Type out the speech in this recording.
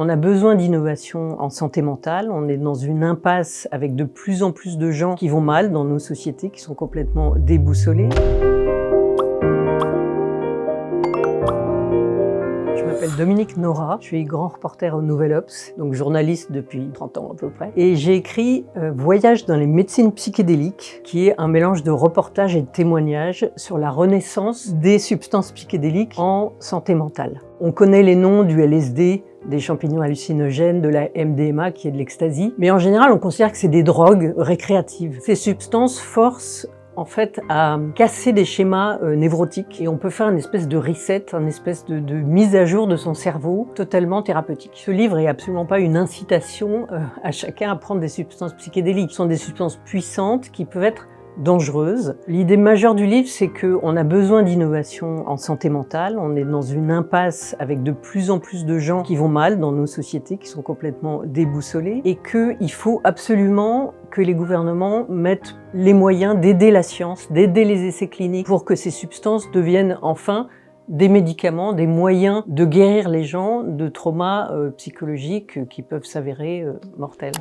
On a besoin d'innovation en santé mentale. On est dans une impasse avec de plus en plus de gens qui vont mal dans nos sociétés, qui sont complètement déboussolés. Je m'appelle Dominique Nora, je suis grand reporter au Nouvel Obs, donc journaliste depuis 30 ans à peu près. Et j'ai écrit Voyage dans les médecines psychédéliques, qui est un mélange de reportages et de témoignages sur la renaissance des substances psychédéliques en santé mentale. On connaît les noms du LSD, des champignons hallucinogènes, de la MDMA qui est de l'ecstasy, mais en général on considère que c'est des drogues récréatives. Ces substances forcent en fait à casser des schémas névrotiques et on peut faire une espèce de reset, une espèce de mise à jour de son cerveau totalement thérapeutique. Ce livre est absolument pas une incitation à chacun à prendre des substances psychédéliques. Ce sont des substances puissantes qui peuvent être dangereuses. L'idée majeure du livre, c'est qu'on a besoin d'innovation en santé mentale. On est dans une impasse avec de plus en plus de gens qui vont mal dans nos sociétés, qui sont complètement déboussolés, et qu'il faut absolument que les gouvernements mettent les moyens d'aider la science, d'aider les essais cliniques pour que ces substances deviennent enfin des médicaments, des moyens de guérir les gens de traumas psychologiques qui peuvent s'avérer mortels.